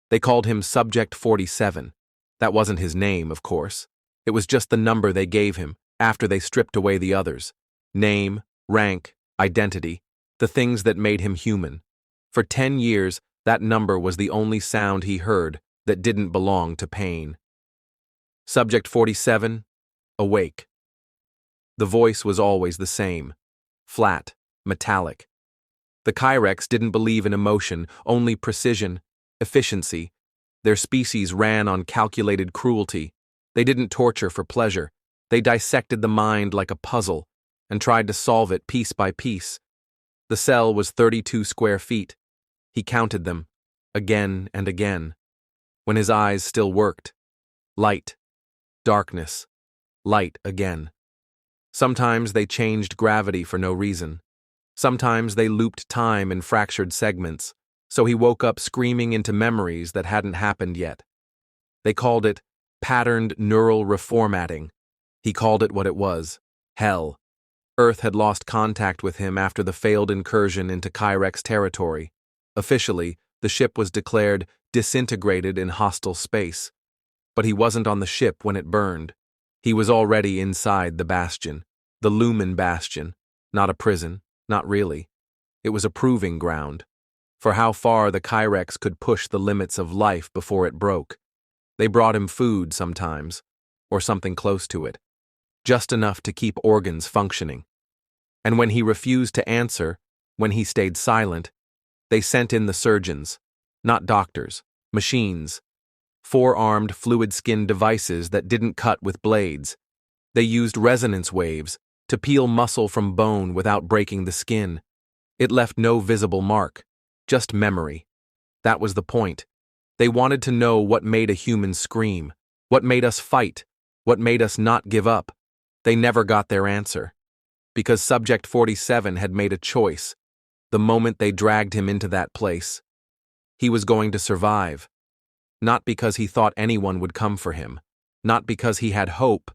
They called him Subject 47. That wasn't his name, of course. It was just the number they gave him after they stripped away the others. Name, rank, identity, the things that made him human. For 10 years, that number was the only sound he heard that didn't belong to pain. Subject 47, awake. The voice was always the same, flat, metallic. The Kyrex didn't believe in emotion, only precision, efficiency. Their species ran on calculated cruelty. They didn't torture for pleasure. They dissected the mind like a puzzle and tried to solve it piece by piece. The cell was 32 square feet. He counted them, again and again, when his eyes still worked. Light, darkness, light again. Sometimes they changed gravity for no reason. Sometimes they looped time in fractured segments, so he woke up screaming into memories that hadn't happened yet. They called it patterned neural reformatting. He called it what it was, hell. Earth had lost contact with him after the failed incursion into Kyrex territory. Officially, the ship was declared disintegrated in hostile space. But he wasn't on the ship when it burned. He was already inside the bastion, the Lumen bastion, not a prison, not really. It was a proving ground for how far the Kyrex could push the limits of life before it broke. They brought him food sometimes, or something close to it, just enough to keep organs functioning. And when he refused to answer, when he stayed silent, they sent in the surgeons, not doctors, machines, four-armed fluid-skin devices that didn't cut with blades. They used resonance waves to peel muscle from bone without breaking the skin. It left no visible mark, just memory. That was the point. They wanted to know what made a human scream, what made us fight, what made us not give up. They never got their answer. Because Subject 47 had made a choice, the moment they dragged him into that place. He was going to survive. Not because he thought anyone would come for him, not because he had hope,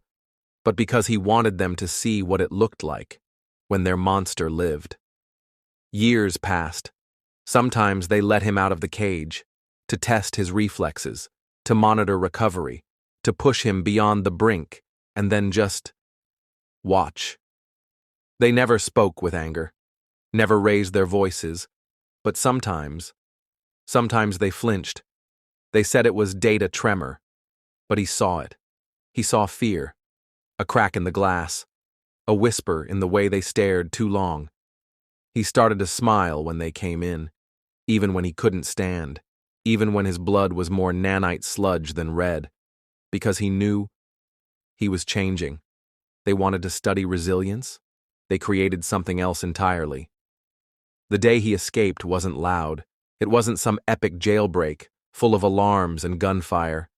but because he wanted them to see what it looked like when their monster lived. Years passed. Sometimes they let him out of the cage, to test his reflexes, to monitor recovery, to push him beyond the brink, and then just watch. They never spoke with anger, never raised their voices, but sometimes they flinched. They said it was data tremor, but he saw it. He saw fear, a crack in the glass, a whisper in the way they stared too long. He started to smile when they came in, even when he couldn't stand, even when his blood was more nanite sludge than red, because he knew he was changing. They wanted to study resilience. They created something else entirely. The day he escaped wasn't loud. It wasn't some epic jailbreak, full of alarms and gunfire.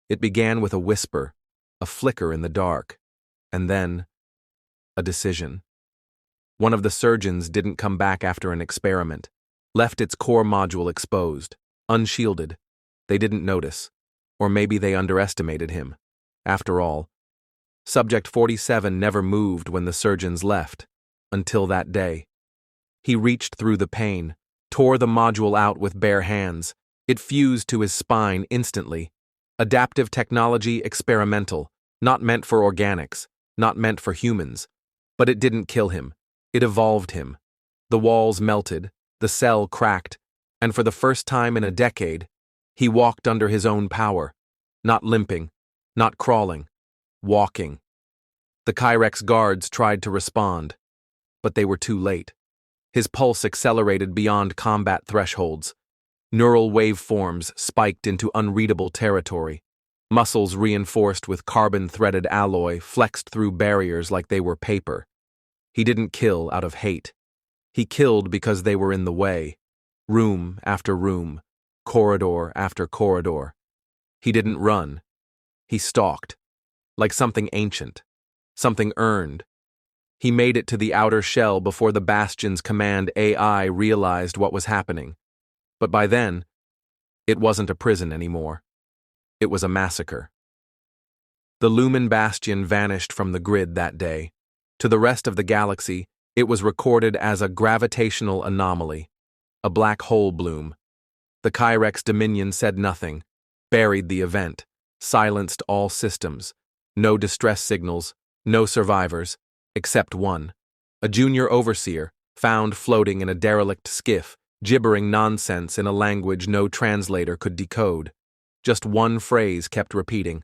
It began with a whisper, a flicker in the dark, and then a decision. One of the surgeons didn't come back after an experiment, left its core module exposed, unshielded. They didn't notice, or maybe they underestimated him. After all, Subject 47 never moved when the surgeons left, until that day. He reached through the pain, tore the module out with bare hands. It fused to his spine instantly. Adaptive technology, experimental, not meant for organics, not meant for humans. But it didn't kill him. It evolved him. The walls melted, the cell cracked, and for the first time in a decade, he walked under his own power, not limping, not crawling, walking. The Kyrex guards tried to respond, but they were too late. His pulse accelerated beyond combat thresholds. Neural waveforms spiked into unreadable territory. Muscles reinforced with carbon-threaded alloy flexed through barriers like they were paper. He didn't kill out of hate. He killed because they were in the way. Room after room, corridor after corridor. He didn't run. He stalked. Like something ancient, something earned. He made it to the outer shell before the Bastion's command AI realized what was happening. But by then, it wasn't a prison anymore. It was a massacre. The Lumen Bastion vanished from the grid that day. To the rest of the galaxy, it was recorded as a gravitational anomaly, a black hole bloom. The Kyrex Dominion said nothing, buried the event, silenced all systems. No distress signals, no survivors, except one. A junior overseer, found floating in a derelict skiff, gibbering nonsense in a language no translator could decode. Just one phrase kept repeating.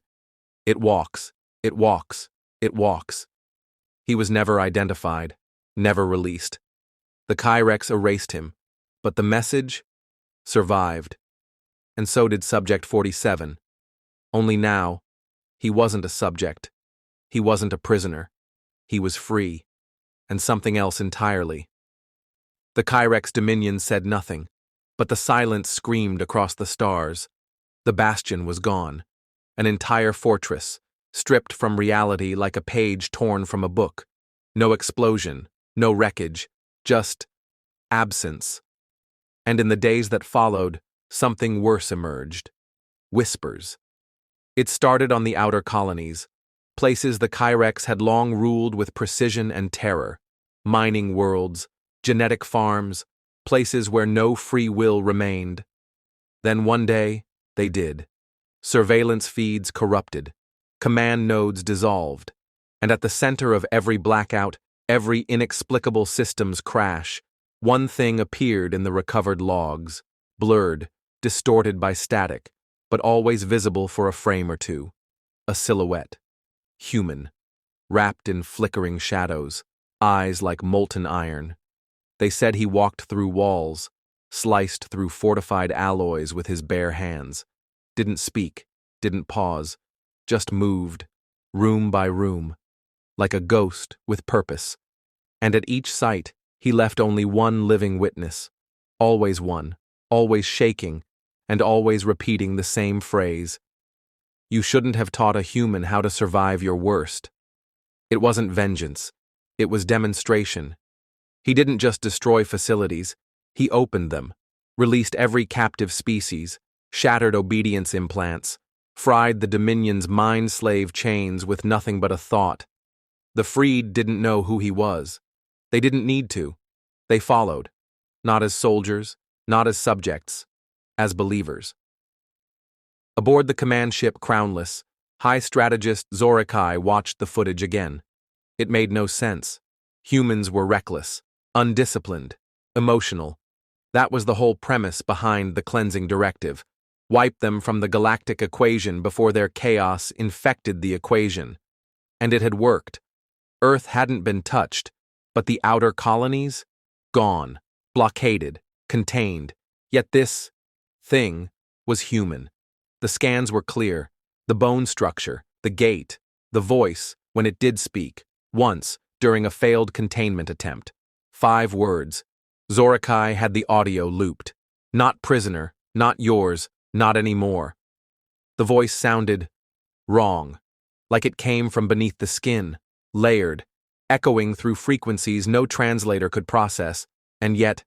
It walks, it walks, it walks. He was never identified, never released. The Kyrex erased him, but the message survived. And so did Subject 47. Only now, he wasn't a subject. He wasn't a prisoner. He was free. And something else entirely. The Kyrex Dominion said nothing, but the silence screamed across the stars. The bastion was gone. An entire fortress, stripped from reality like a page torn from a book. No explosion, no wreckage, just absence. And in the days that followed, something worse emerged. Whispers. It started on the outer colonies, places the Kyrex had long ruled with precision and terror. Mining worlds, genetic farms, places where no free will remained. Then one day, they did. Surveillance feeds corrupted, command nodes dissolved, and at the center of every blackout, every inexplicable systems crash, one thing appeared in the recovered logs, blurred, distorted by static, but always visible for a frame or two. A silhouette. Human. Wrapped in flickering shadows, eyes like molten iron. They said he walked through walls, sliced through fortified alloys with his bare hands. Didn't speak, didn't pause, just moved, room by room, like a ghost with purpose. And at each sight, he left only one living witness. Always one, always shaking, and always repeating the same phrase. You shouldn't have taught a human how to survive your worst. It wasn't vengeance. It was demonstration. He didn't just destroy facilities. He opened them, released every captive species, shattered obedience implants, fried the Dominion's mind-slave chains with nothing but a thought. The freed didn't know who he was. They didn't need to. They followed. Not as soldiers, not as subjects, as believers. Aboard the command ship Crownless, High Strategist Zorikai watched the footage again. It made no sense. Humans were reckless, undisciplined, emotional. That was the whole premise behind the cleansing directive. Wipe them from the galactic equation before their chaos infected the equation. And it had worked. Earth hadn't been touched, but the outer colonies? Gone, blockaded, contained. Yet this thing was human. The scans were clear. The bone structure, the gait, the voice, when it did speak, once, during a failed containment attempt. 5 words. Zorikai had the audio looped. Not prisoner, not yours, not anymore. The voice sounded wrong, like it came from beneath the skin, layered, echoing through frequencies no translator could process, and yet,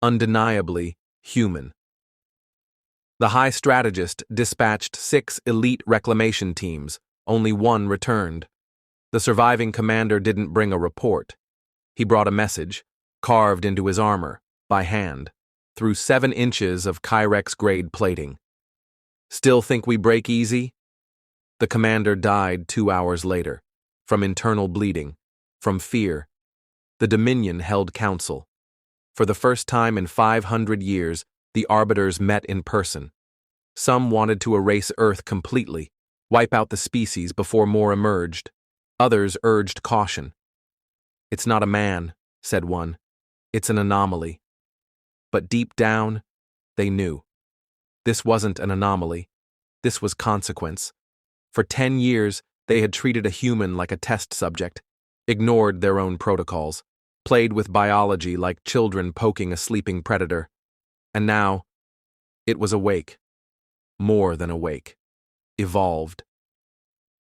undeniably, human. The High Strategist dispatched 6 elite reclamation teams, only 1 returned. The surviving commander didn't bring a report. He brought a message, carved into his armor, by hand, through 7 inches of Kyrex-grade plating. Still think we break easy? The commander died 2 hours later, from internal bleeding, from fear. The Dominion held council. For the first time in 500 years, the arbiters met in person. Some wanted to erase Earth completely, wipe out the species before more emerged. Others urged caution. It's not a man, said one. It's an anomaly. But deep down, they knew. This wasn't an anomaly. This was consequence. For 10 years, they had treated a human like a test subject, ignored their own protocols, played with biology like children poking a sleeping predator. And now, it was awake. More than awake. Evolved.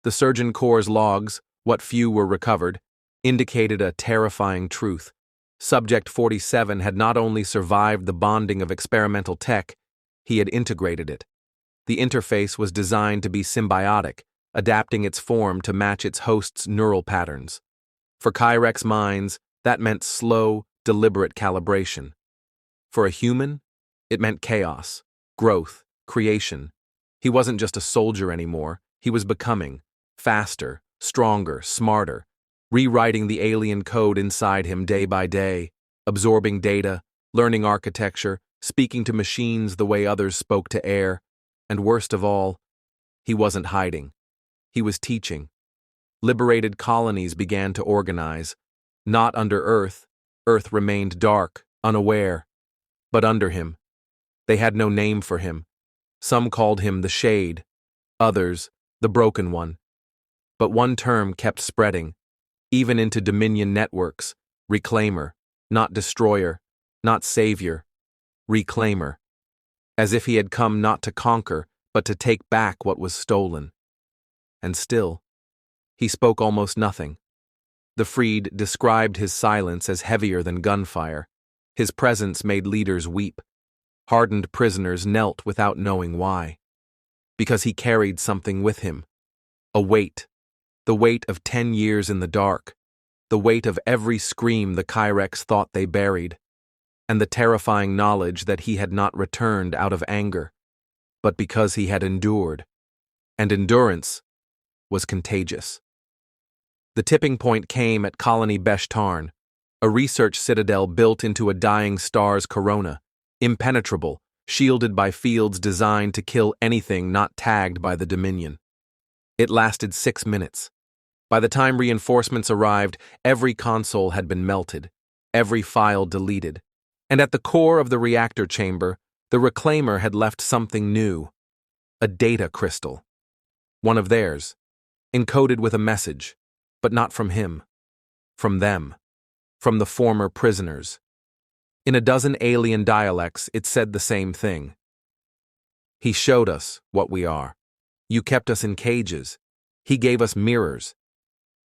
The Surgeon Corps' logs, what few were recovered, indicated a terrifying truth. Subject 47 had not only survived the bonding of experimental tech, he had integrated it. The interface was designed to be symbiotic, adapting its form to match its host's neural patterns. For Kyrex minds, that meant slow, deliberate calibration. For a human, it meant chaos. growth, creation. He wasn't just a soldier anymore, he was becoming faster, stronger, smarter, rewriting the alien code inside him day by day, absorbing data, learning architecture, speaking to machines the way others spoke to air, and worst of all, he wasn't hiding. He was teaching. Liberated colonies began to organize. Not under Earth. Earth remained dark, unaware. But under him. They had no name for him. Some called him the Shade, others, the Broken One. But one term kept spreading, even into Dominion networks: Reclaimer, not Destroyer, not Savior, Reclaimer. As if he had come not to conquer, but to take back what was stolen. And still, he spoke almost nothing. The freed described his silence as heavier than gunfire. His presence made leaders weep. Hardened prisoners knelt without knowing why. Because he carried something with him. A weight. The weight of 10 years in the dark. The weight of every scream the Kyrex thought they buried. And the terrifying knowledge that he had not returned out of anger, but because he had endured. And endurance was contagious. The tipping point came at Colony Beshtarn, a research citadel built into a dying star's corona, impenetrable, shielded by fields designed to kill anything not tagged by the Dominion. It lasted 6 minutes. By the time reinforcements arrived, every console had been melted, every file deleted, and at the core of the reactor chamber, the Reclaimer had left something new: a data crystal. One of theirs, encoded with a message, but not from him. From them. From the former prisoners. In a dozen alien dialects, it said the same thing. He showed us what we are. You kept us in cages. He gave us mirrors.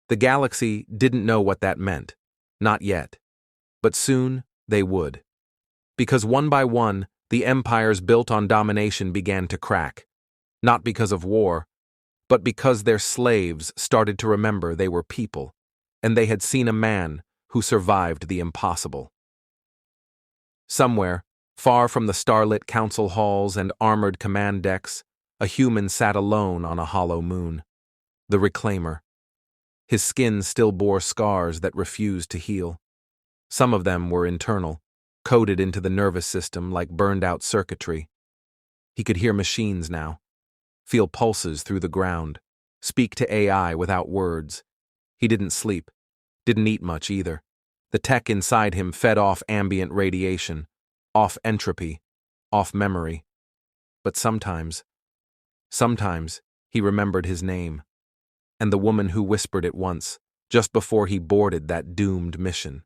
The galaxy didn't know what that meant. Not yet. But soon, they would. Because one by one, the empires built on domination began to crack. Not because of war, but because their slaves started to remember they were people, and they had seen a man who survived the impossible. Somewhere, far from the starlit council halls and armored command decks, a human sat alone on a hollow moon. The Reclaimer. His skin still bore scars that refused to heal. Some of them were internal, coded into the nervous system like burned-out circuitry. He could hear machines now, feel pulses through the ground, speak to AI without words. He didn't sleep, didn't eat much either. The tech inside him fed off ambient radiation, off entropy, off memory. But sometimes, he remembered his name, and the woman who whispered it once, just before he boarded that doomed mission.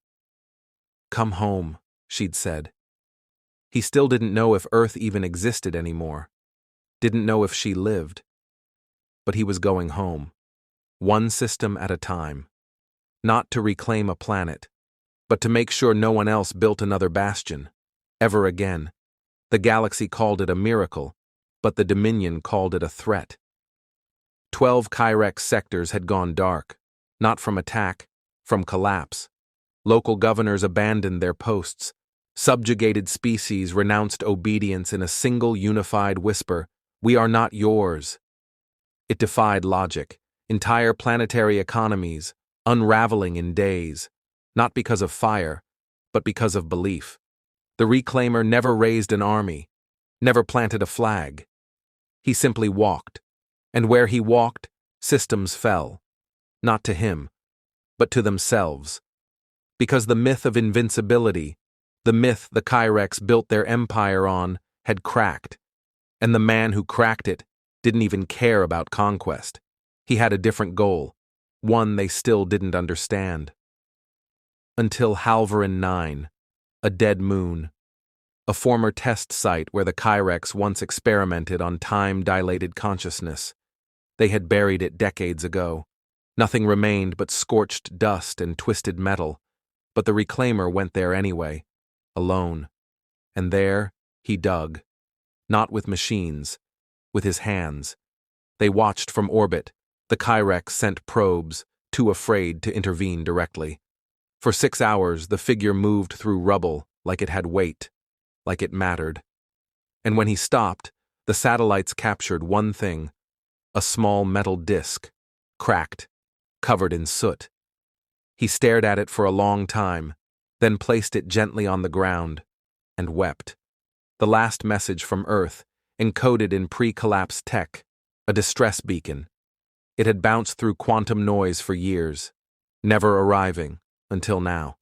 "Come home," she'd said. He still didn't know if Earth even existed anymore. Didn't know if she lived. But he was going home. One system at a time. Not to reclaim a planet, but to make sure no one else built another bastion. Ever again. The galaxy called it a miracle, but the Dominion called it a threat. 12 Kyrex sectors had gone dark. Not from attack, from collapse. Local governors abandoned their posts. Subjugated species renounced obedience in a single unified whisper: "We are not yours." It defied logic. Entire planetary economies, unraveling in days. Not because of fire, but because of belief. The Reclaimer never raised an army, never planted a flag. He simply walked. And where he walked, systems fell. Not to him, but to themselves. Because the myth of invincibility, the myth the Kyrex built their empire on, had cracked. And the man who cracked it didn't even care about conquest. He had a different goal, one they still didn't understand. Until Halvarin 9, a dead moon. A former test site where the Kyrex once experimented on time-dilated consciousness. They had buried it decades ago. Nothing remained but scorched dust and twisted metal. But the Reclaimer went there anyway, alone. And there, he dug. Not with machines, with his hands. They watched from orbit. The Kyrex sent probes, too afraid to intervene directly. For 6 hours, the figure moved through rubble like it had weight, like it mattered. And when he stopped, the satellites captured one thing: a small metal disc, cracked, covered in soot. He stared at it for a long time, then placed it gently on the ground, and wept. The last message from Earth, encoded in pre-collapse tech, a distress beacon. It had bounced through quantum noise for years, never arriving, until now.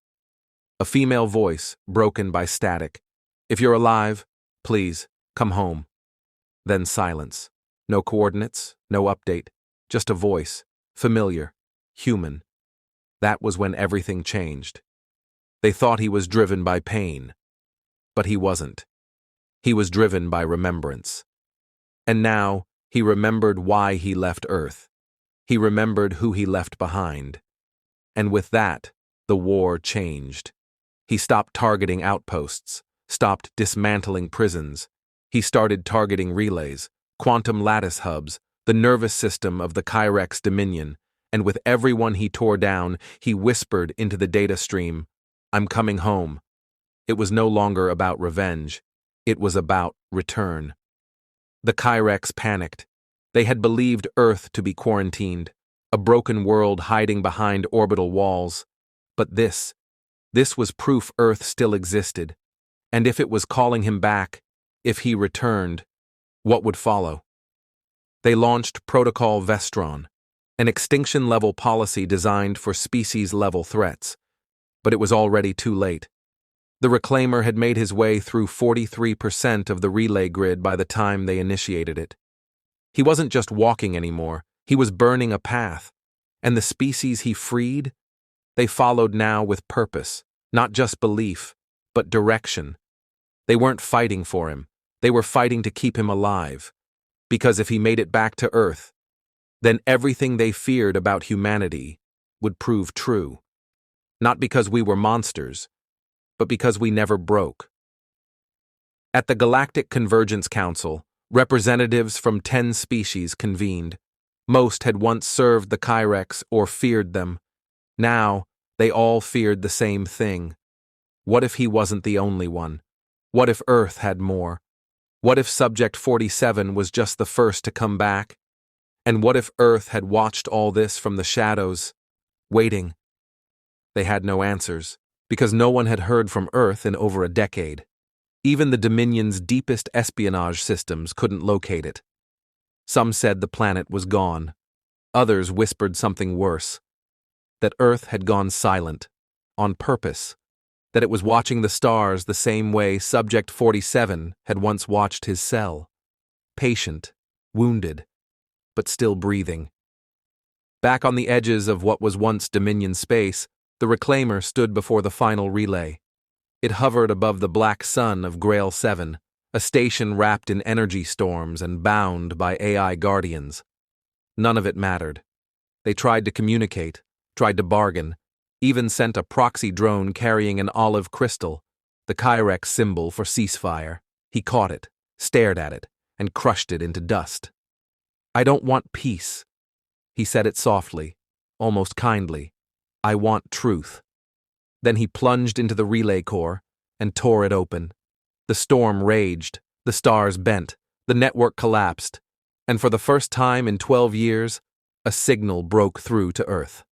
A female voice, broken by static. "If you're alive, please, come home." Then silence. No coordinates, no update, just a voice, familiar, human. That was when everything changed. They thought he was driven by pain, but he wasn't. He was driven by remembrance. And now, he remembered why he left Earth. He remembered who he left behind. And with that, the war changed. He stopped targeting outposts, stopped dismantling prisons. He started targeting relays, quantum lattice hubs, the nervous system of the Kyrex Dominion, and with everyone he tore down, he whispered into the data stream, "I'm coming home." It was no longer about revenge. It was about return. The Kyrex panicked. They had believed Earth to be quarantined, a broken world hiding behind orbital walls. But this was proof Earth still existed. And if it was calling him back, if he returned, what would follow? They launched Protocol Vestron, an extinction-level policy designed for species-level threats. But it was already too late. The Reclaimer had made his way through 43% of the relay grid by the time they initiated it. He wasn't just walking anymore, he was burning a path. And the species he freed? They followed now with purpose, not just belief, but direction. They weren't fighting for him, they were fighting to keep him alive. Because if he made it back to Earth, then everything they feared about humanity would prove true. Not because we were monsters, but because we never broke. At the Galactic Convergence Council, representatives from 10 species convened. Most had once served the Kyrex or feared them. Now, they all feared the same thing. What if he wasn't the only one? What if Earth had more? What if Subject 47 was just the first to come back? And what if Earth had watched all this from the shadows, waiting? They had no answers, because no one had heard from Earth in over a decade. Even the Dominion's deepest espionage systems couldn't locate it. Some said the planet was gone. Others whispered something worse. That Earth had gone silent, on purpose. That it was watching the stars the same way Subject 47 had once watched his cell. Patient, wounded, but still breathing. Back on the edges of what was once Dominion space, the Reclaimer stood before the final relay. It hovered above the black sun of Grail 7, a station wrapped in energy storms and bound by AI guardians. None of it mattered. They tried to communicate, tried to bargain, even sent a proxy drone carrying an olive crystal, the Kyrex symbol for ceasefire. He caught it, stared at it, and crushed it into dust. "I don't want peace." He said it softly, almost kindly. "I want truth." Then he plunged into the relay core and tore it open. The storm raged, the stars bent, the network collapsed, and for the first time in 12 years, a signal broke through to Earth.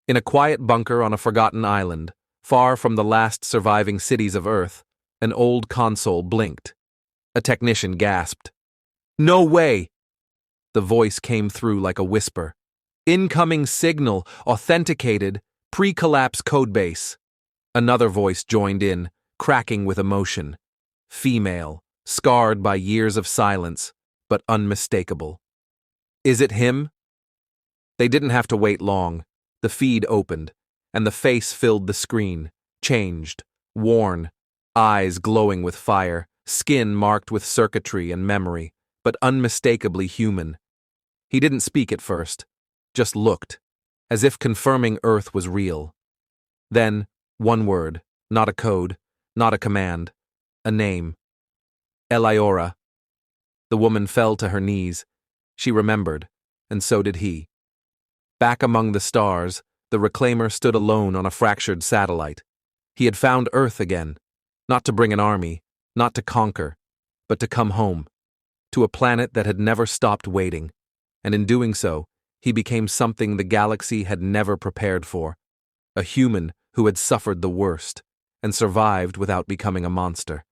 In a quiet bunker on a forgotten island, far from the last surviving cities of Earth, an old console blinked. A technician gasped. "No way!" The voice came through like a whisper. "Incoming signal, authenticated, pre-collapse codebase." Another voice joined in, cracking with emotion. Female, scarred by years of silence, but unmistakable. "Is it him?" They didn't have to wait long. The feed opened, and the face filled the screen, changed, worn, eyes glowing with fire, skin marked with circuitry and memory, but unmistakably human. He didn't speak at first, just looked, as if confirming Earth was real. Then, one word, not a code, not a command, a name. Eliora. The woman fell to her knees. She remembered, and so did he. Back among the stars, the Reclaimer stood alone on a fractured satellite. He had found Earth again, not to bring an army, not to conquer, but to come home, to a planet that had never stopped waiting, and in doing so, he became something the galaxy had never prepared for, a human who had suffered the worst and survived without becoming a monster.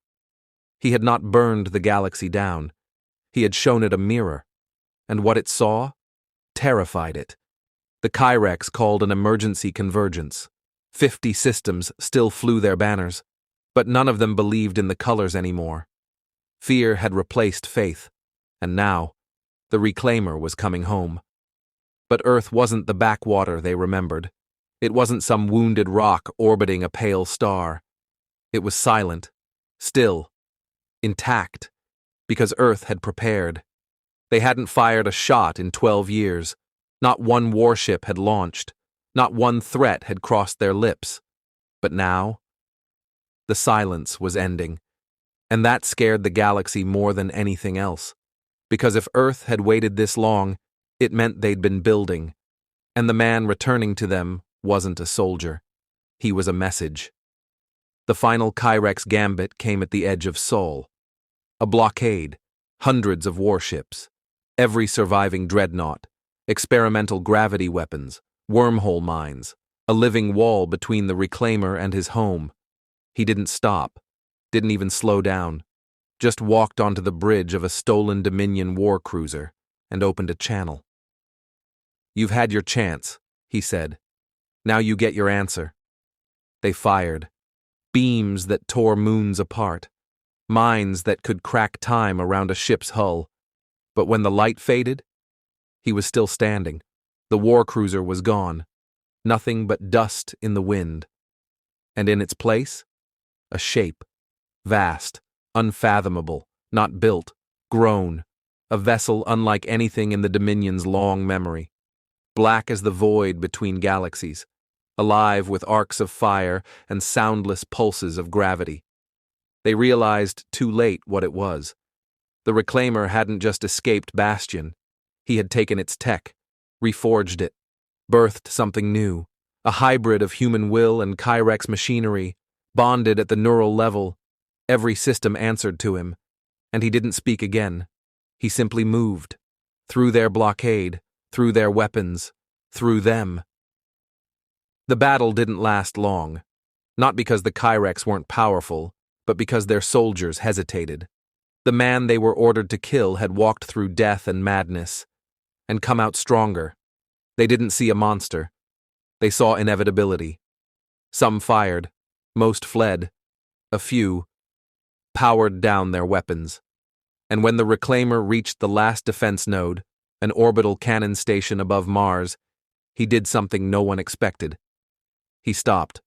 He had not burned the galaxy down. He had shown it a mirror, and what it saw terrified it. The Kyrex called an emergency convergence. 50 systems still flew their banners, but none of them believed in the colors anymore. Fear had replaced faith, and now, the Reclaimer was coming home. But Earth wasn't the backwater they remembered. It wasn't some wounded rock orbiting a pale star. It was silent, still, intact, because Earth had prepared. They hadn't fired a shot in 12 years. Not one warship had launched. Not one threat had crossed their lips. But now, the silence was ending. And that scared the galaxy more than anything else. Because if Earth had waited this long, it meant they'd been building. And the man returning to them wasn't a soldier. He was a message. The final Kyrex gambit came at the edge of Sol. A blockade, hundreds of warships, every surviving dreadnought, experimental gravity weapons, wormhole mines, a living wall between the Reclaimer and his home. He didn't stop, didn't even slow down, just walked onto the bridge of a stolen Dominion war cruiser and opened a channel. "You've had your chance," he said. "Now you get your answer." They fired. Beams that tore moons apart. Mines that could crack time around a ship's hull. But when the light faded, he was still standing. The war cruiser was gone. Nothing but dust in the wind. And in its place, a shape. Vast, unfathomable, not built, grown. A vessel unlike anything in the Dominion's long memory. Black as the void between galaxies. Alive with arcs of fire and soundless pulses of gravity. They realized too late what it was. The Reclaimer hadn't just escaped Bastion. He had taken its tech, reforged it, birthed something new, a hybrid of human will and Kyrex machinery, bonded at the neural level. Every system answered to him, and he didn't speak again. He simply moved, through their blockade, through their weapons, through them. The battle didn't last long, not because the Kyrex weren't powerful, but because their soldiers hesitated. The man they were ordered to kill had walked through death and madness, and come out stronger. They didn't see a monster. They saw inevitability. Some fired, most fled, a few powered down their weapons. And when the Reclaimer reached the last defense node, an orbital cannon station above Mars, he did something no one expected. He stopped.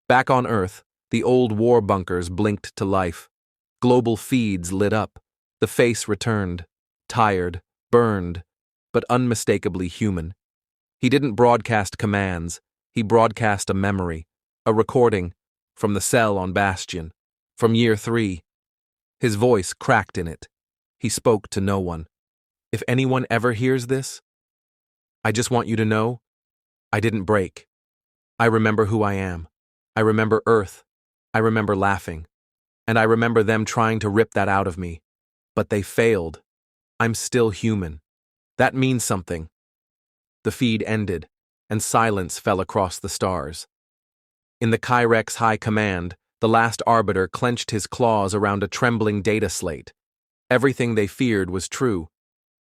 Back on Earth, the old war bunkers blinked to life. Global feeds lit up. The face returned, tired, burned, but unmistakably human. He didn't broadcast commands. He broadcast a memory, a recording, from the cell on Bastion, from year 3. His voice cracked in it. He spoke to no one. "If anyone ever hears this, I just want you to know, I didn't break. I remember who I am. I remember Earth. I remember laughing. And I remember them trying to rip that out of me. But they failed. I'm still human. That means something." The feed ended, and silence fell across the stars. In the Kyrex High Command, the last arbiter clenched his claws around a trembling data slate. Everything they feared was true.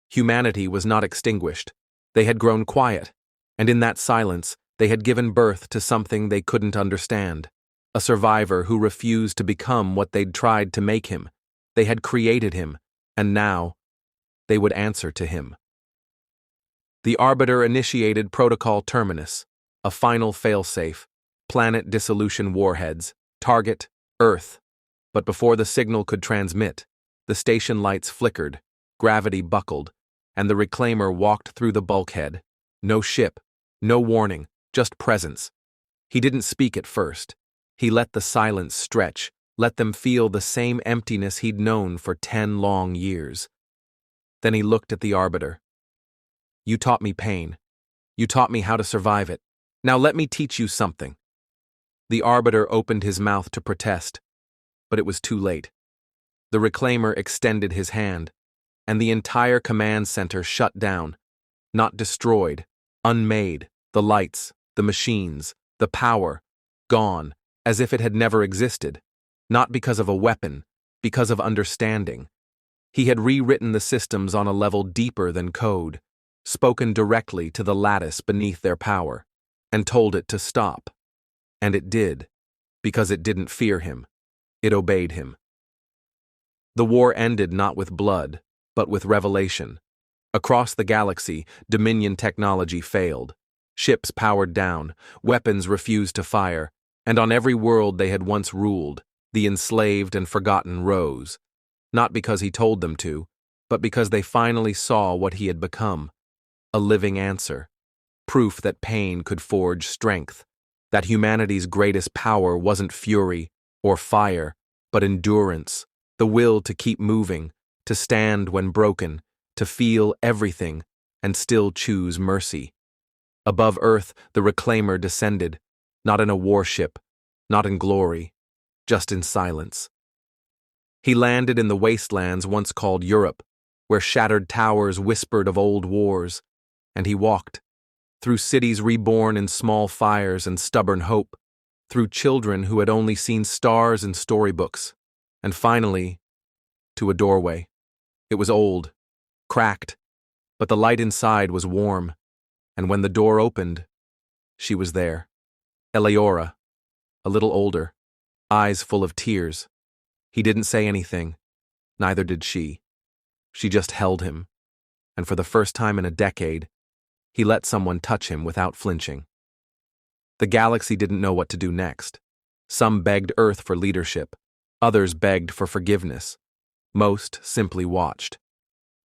Humanity was not extinguished. They had grown quiet, and in that silence, they had given birth to something they couldn't understand. A survivor who refused to become what they'd tried to make him. They had created him, and now, they would answer to him. The Arbiter initiated Protocol Terminus, a final failsafe, planet dissolution warheads, target, Earth. But before the signal could transmit, the station lights flickered, gravity buckled, and the Reclaimer walked through the bulkhead. No ship, no warning, just presence. He didn't speak at first. He let the silence stretch, let them feel the same emptiness he'd known for 10 long years. Then he looked at the Arbiter. "You taught me pain. You taught me how to survive it. Now let me teach you something." The Arbiter opened his mouth to protest, but it was too late. The reclaimer extended his hand, and the entire command center shut down, not destroyed, unmade, the lights, the machines, the power, gone, as if it had never existed, not because of a weapon, because of understanding. He had rewritten the systems on a level deeper than code, spoken directly to the lattice beneath their power, and told it to stop. And it did, because it didn't fear him. It obeyed him. The war ended not with blood, but with revelation. Across the galaxy, Dominion technology failed. Ships powered down, weapons refused to fire, and on every world they had once ruled, the enslaved and forgotten rose. Not because he told them to, but because they finally saw what he had become. A living answer. Proof that pain could forge strength. That humanity's greatest power wasn't fury or fire, but endurance. The will to keep moving, to stand when broken, to feel everything, and still choose mercy. Above Earth, the reclaimer descended, not in a warship, not in glory, just in silence. He landed in the wastelands once called Europe, where shattered towers whispered of old wars, and he walked, through cities reborn in small fires and stubborn hope, through children who had only seen stars in storybooks, and finally, to a doorway. It was old, cracked, but the light inside was warm, and when the door opened, she was there. Eleora, a little older, eyes full of tears. He didn't say anything, neither did she. She just held him, and for the first time in a decade, he let someone touch him without flinching. The galaxy didn't know what to do next. Some begged Earth for leadership, others begged for forgiveness. Most simply watched.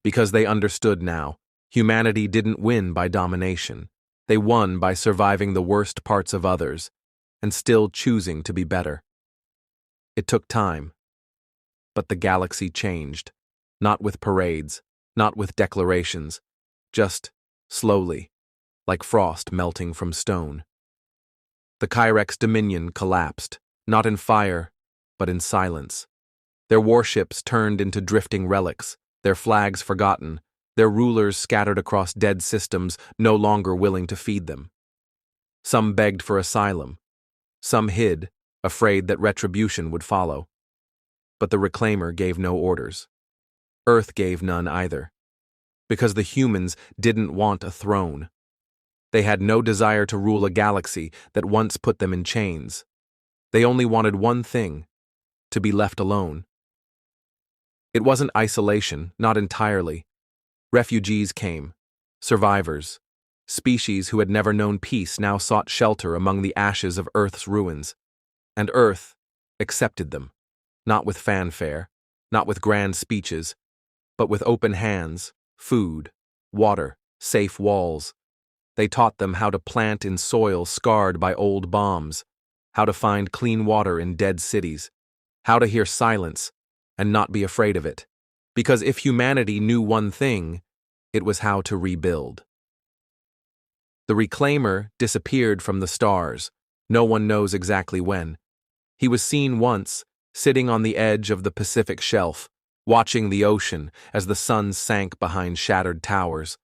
Because they understood now, humanity didn't win by domination. They won by surviving the worst parts of others, and still choosing to be better. It took time. But the galaxy changed, not with parades, not with declarations, just slowly, like frost melting from stone. The Kyrex Dominion collapsed, not in fire, but in silence. Their warships turned into drifting relics, their flags forgotten, their rulers scattered across dead systems no longer willing to feed them. Some begged for asylum, some hid, afraid that retribution would follow. But the reclaimer gave no orders. Earth gave none either. Because the humans didn't want a throne. They had no desire to rule a galaxy that once put them in chains. They only wanted one thing, to be left alone. It wasn't isolation, not entirely. Refugees came, survivors. Species who had never known peace now sought shelter among the ashes of Earth's ruins. And Earth accepted them. Not with fanfare, not with grand speeches, but with open hands, food, water, safe walls. They taught them how to plant in soil scarred by old bombs, how to find clean water in dead cities, how to hear silence and not be afraid of it. Because if humanity knew one thing, it was how to rebuild. The reclaimer disappeared from the stars. No one knows exactly when. He was seen once, sitting on the edge of the Pacific shelf, watching the ocean as the sun sank behind shattered towers.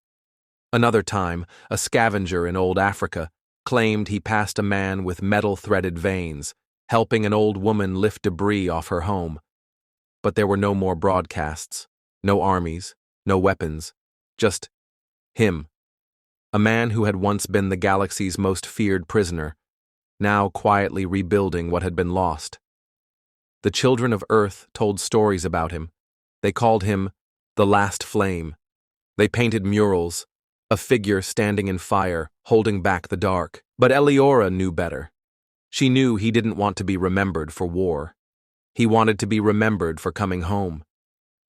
Another time, a scavenger in old Africa claimed he passed a man with metal-threaded veins, helping an old woman lift debris off her home. But there were no more broadcasts, no armies, no weapons, just him. A man who had once been the galaxy's most feared prisoner, now quietly rebuilding what had been lost. The children of Earth told stories about him. They called him the Last Flame. They painted murals, a figure standing in fire, holding back the dark. But Eleora knew better. She knew he didn't want to be remembered for war. He wanted to be remembered for coming home.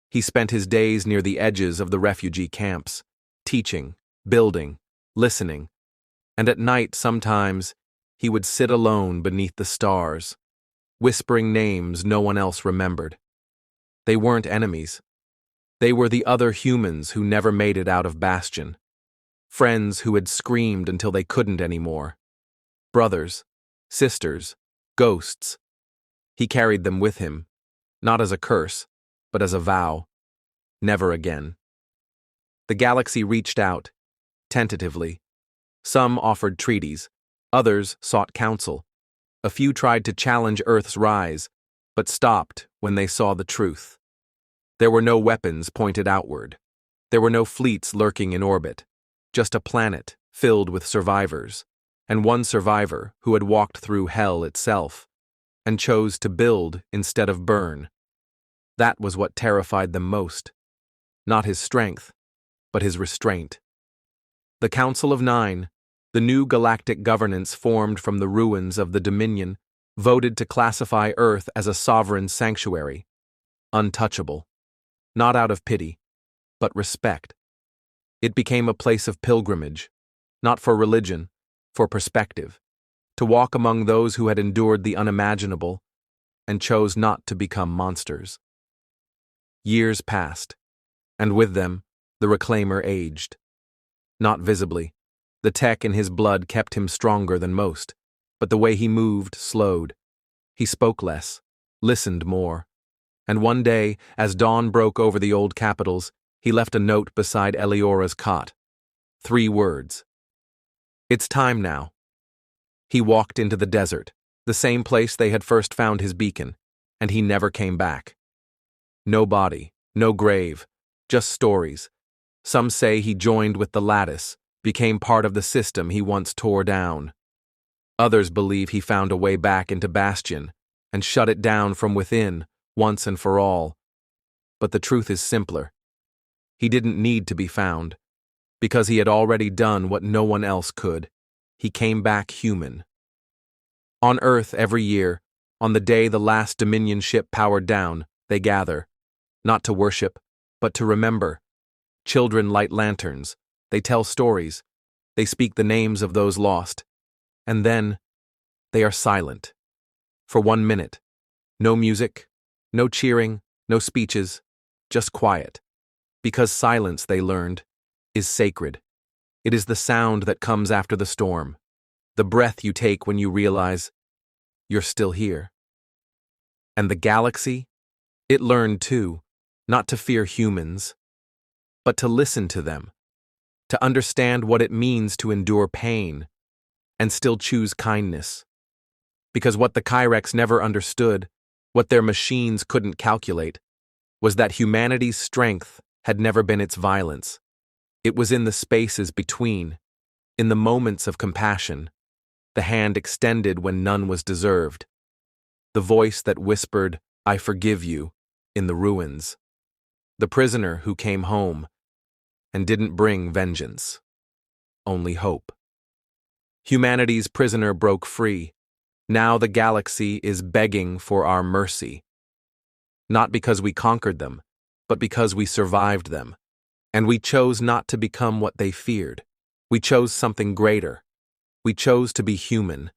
He spent his days near the edges of the refugee camps, teaching, building, listening, and at night sometimes he would sit alone beneath the stars, whispering names no one else remembered. They weren't enemies. They were the other humans who never made it out of Bastion. Friends who had screamed until they couldn't anymore. Brothers, sisters, ghosts. He carried them with him, not as a curse, but as a vow, never again. The galaxy reached out, tentatively. Some offered treaties, others sought counsel. A few tried to challenge Earth's rise, but stopped when they saw the truth. There were no weapons pointed outward. There were no fleets lurking in orbit, just a planet filled with survivors, and one survivor who had walked through hell itself and chose to build instead of burn. That was what terrified them most. Not his strength, but his restraint. The Council of Nine, the new galactic governance formed from the ruins of the Dominion, voted to classify Earth as a sovereign sanctuary, untouchable, not out of pity, but respect. It became a place of pilgrimage, not for religion, for perspective, to walk among those who had endured the unimaginable and chose not to become monsters. Years passed, and with them, the Reclaimer aged. Not visibly. The tech in his blood kept him stronger than most, but the way he moved slowed. He spoke less, listened more, and one day, as dawn broke over the old capitals, he left a note beside Eliora's cot. 3 words. It's time now. He walked into the desert, the same place they had first found his beacon, and he never came back. No body, no grave, just stories. Some say he joined with the Lattice, became part of the system he once tore down. Others believe he found a way back into Bastion and shut it down from within, once and for all. But the truth is simpler. He didn't need to be found, because he had already done what no one else could. He came back human. On Earth every year, on the day the last Dominion ship powered down, they gather, not to worship, but to remember. Children light lanterns, they tell stories, they speak the names of those lost, and then they are silent. For 1 minute. No music, no cheering, no speeches, just quiet. Because silence, they learned, is sacred. It is the sound that comes after the storm, the breath you take when you realize you're still here. And the galaxy? It learned too, not to fear humans, but to listen to them, to understand what it means to endure pain and still choose kindness. Because what the Kyrex never understood, what their machines couldn't calculate, was that humanity's strength had never been its violence. It was in the spaces between, in the moments of compassion, the hand extended when none was deserved, the voice that whispered, "I forgive you," in the ruins, the prisoner who came home and didn't bring vengeance, only hope. Humanity's prisoner broke free. Now the galaxy is begging for our mercy. Not because we conquered them, but because we survived them. And we chose not to become what they feared. We chose something greater. We chose to be human,